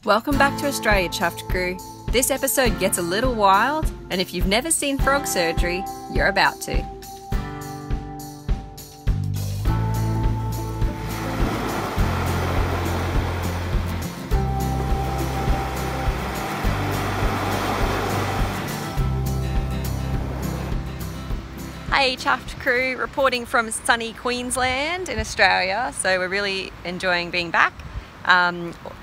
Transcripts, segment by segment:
Welcome back to Australia, Chuffed crew. This episode gets a little wild, and if you've never seen frog surgery, you're about to. Hey Chuffed crew, reporting from sunny Queensland in Australia, so we're really enjoying being back.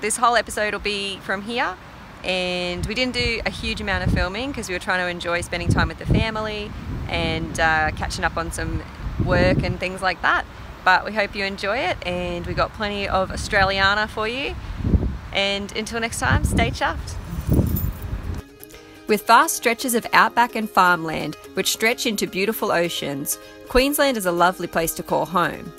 This whole episode will be from here, and we didn't do a huge amount of filming because we were trying to enjoy spending time with the family and catching up on some work and things like that, but we hope you enjoy it, and we got plenty of Australiana for you, and until next time, stay chuffed. With vast stretches of outback and farmland which stretch into beautiful oceans, Queensland is a lovely place to call home.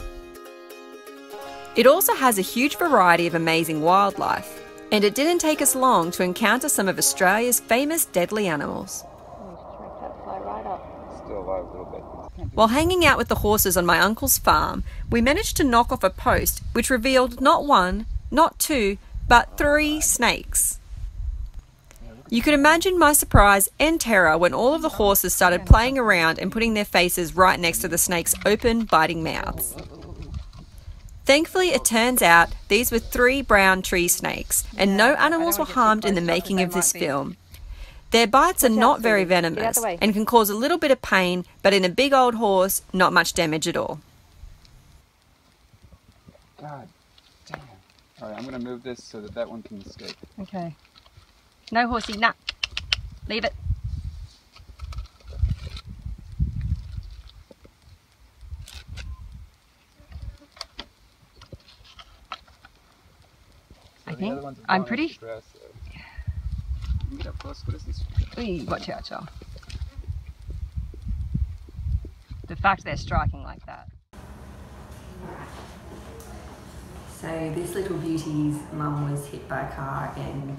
It also has a huge variety of amazing wildlife, and it didn't take us long to encounter some of Australia's famous deadly animals. While hanging out with the horses on my uncle's farm, we managed to knock off a post which revealed not one, not two, but 3 snakes. You can imagine my surprise and terror when all of the horses started playing around and putting their faces right next to the snakes' open, biting mouths. Thankfully, it turns out these were 3 brown tree snakes, and no animals were harmed in the making of this film. Their bites are not very venomous and can cause a little bit of pain, but in a big old horse, not much damage at all. God damn. Alright, I'm going to move this so that that one can escape. Okay. No horsey, nah. Leave it. I think I'm pretty. Stress, get up close. What is this? Ooh, watch out, Joel. The fact they're striking like that. So this little beauty's mum was hit by a car and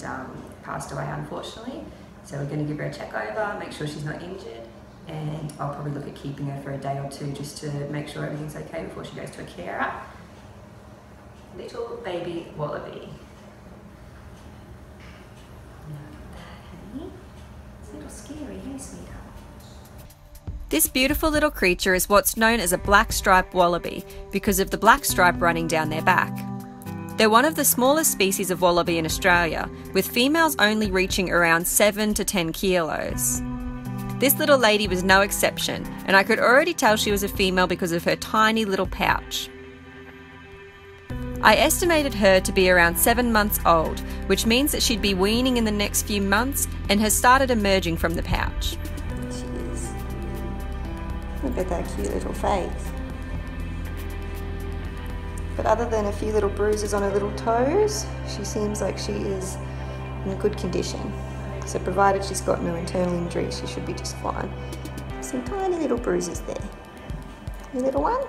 passed away, unfortunately. So we're going to give her a check over, make sure she's not injured, and I'll probably look at keeping her for a day or 2 just to make sure everything's okay before she goes to a carer. Little baby Wallaby. It's a little scary, hey sweetheart? This beautiful little creature is what's known as a black striped wallaby because of the black stripe running down their back. They're one of the smallest species of wallaby in Australia, with females only reaching around 7 to 10 kilos. This little lady was no exception, and I could already tell she was a female because of her tiny little pouch. I estimated her to be around 7 months old, which means that she'd be weaning in the next few months and has started emerging from the pouch. She is. Look at that cute little face. But other than a few little bruises on her little toes, she seems like she is in good condition. So provided she's got no internal injury, she should be just fine. Some tiny little bruises there. You little one?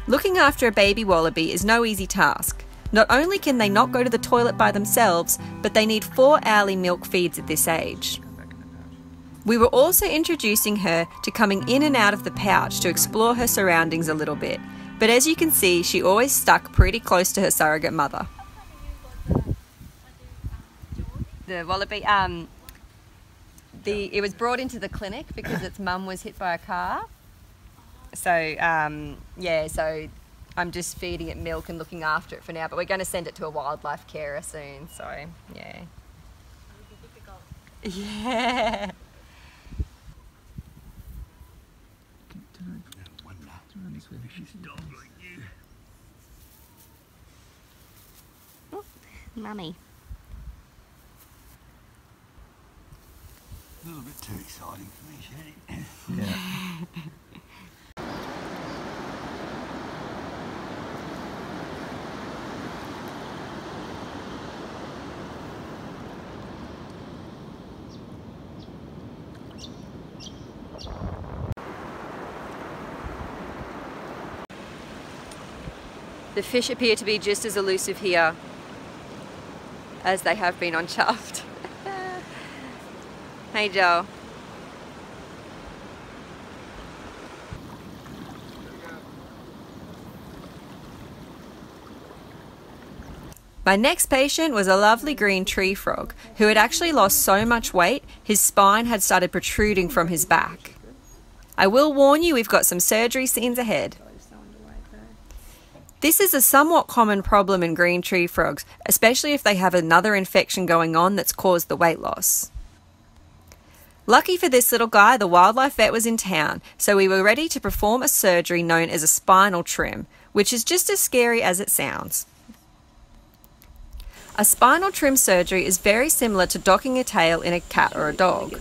Looking after a baby wallaby is no easy task. Not only can they not go to the toilet by themselves, but they need 4 hourly milk feeds at this age. We were also introducing her to coming in and out of the pouch to explore her surroundings a little bit, but as you can see, she always stuck pretty close to her surrogate mother. The wallaby, it was brought into the clinic because its mum was hit by a car. So, yeah, so I'm just feeding it milk and looking after it for now, but we're going to send it to a wildlife carer soon, so, yeah. Yeah. Oh, mummy. A little bit too exciting for me, Sheddy. Yeah. The fish appear to be just as elusive here as they have been on Chuffed. Hey Joel. My next patient was a lovely green tree frog who had actually lost so much weight his spine had started protruding from his back. I will warn you, we've got some surgery scenes ahead. This is a somewhat common problem in green tree frogs, especially if they have another infection going on that's caused the weight loss. Lucky for this little guy, the wildlife vet was in town, so we were ready to perform a surgery known as a spinal trim, which is just as scary as it sounds. A spinal trim surgery is very similar to docking a tail in a cat or a dog.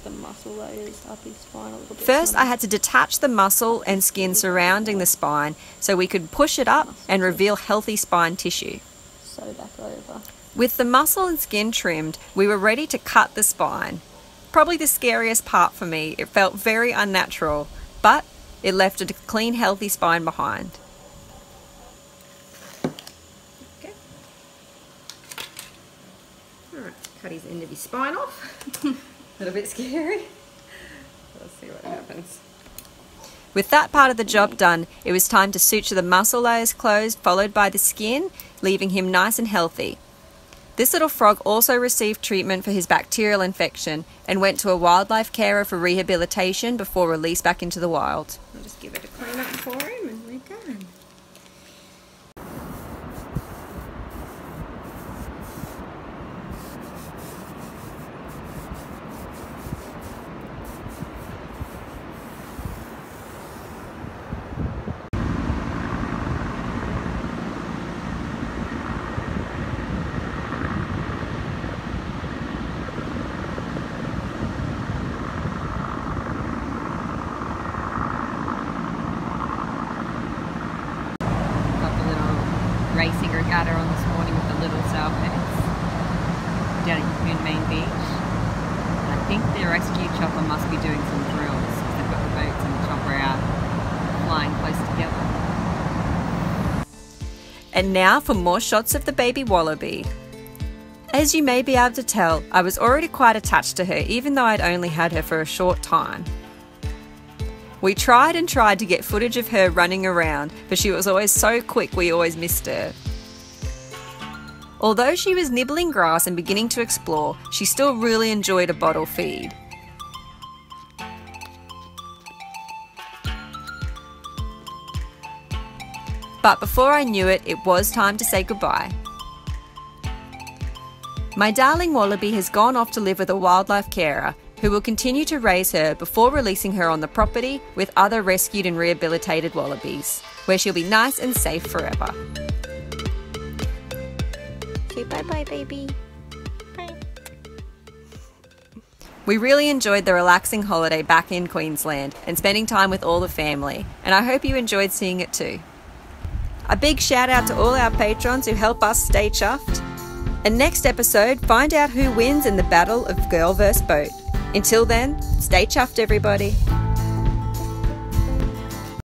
First, I had to detach the muscle and skin surrounding the spine so we could push it up and reveal healthy spine tissue. With the muscle and skin trimmed, we were ready to cut the spine. Probably the scariest part for me. It felt very unnatural, but it left a clean, healthy spine behind. Cut his end of his spine off. A little bit scary. Let's see what happens. With that part of the job done, it was time to suture the muscle layers closed, followed by the skin, leaving him nice and healthy. This little frog also received treatment for his bacterial infection and went to a wildlife carer for rehabilitation before release back into the wild. I'll just give it a clean up for him and we're done. Racing regatta on this morning with the little sailpets down at Coon Main Beach. And I think their rescue chopper must be doing some drills because they've got the boats and the chopper out flying close together. And now for more shots of the baby wallaby. As you may be able to tell, I was already quite attached to her even though I'd only had her for a short time. We tried and tried to get footage of her running around, but she was always so quick we always missed her. Although she was nibbling grass and beginning to explore, she still really enjoyed a bottle feed. But before I knew it, it was time to say goodbye. My darling wallaby has gone off to live with a wildlife carer, who will continue to raise her before releasing her on the property with other rescued and rehabilitated wallabies, where she'll be nice and safe forever. Say bye-bye, baby. Bye. We really enjoyed the relaxing holiday back in Queensland and spending time with all the family, and I hope you enjoyed seeing it too. A big shout out to all our patrons who help us stay chuffed. And next episode, find out who wins in the battle of girl versus boat. Until then, stay chuffed, everybody.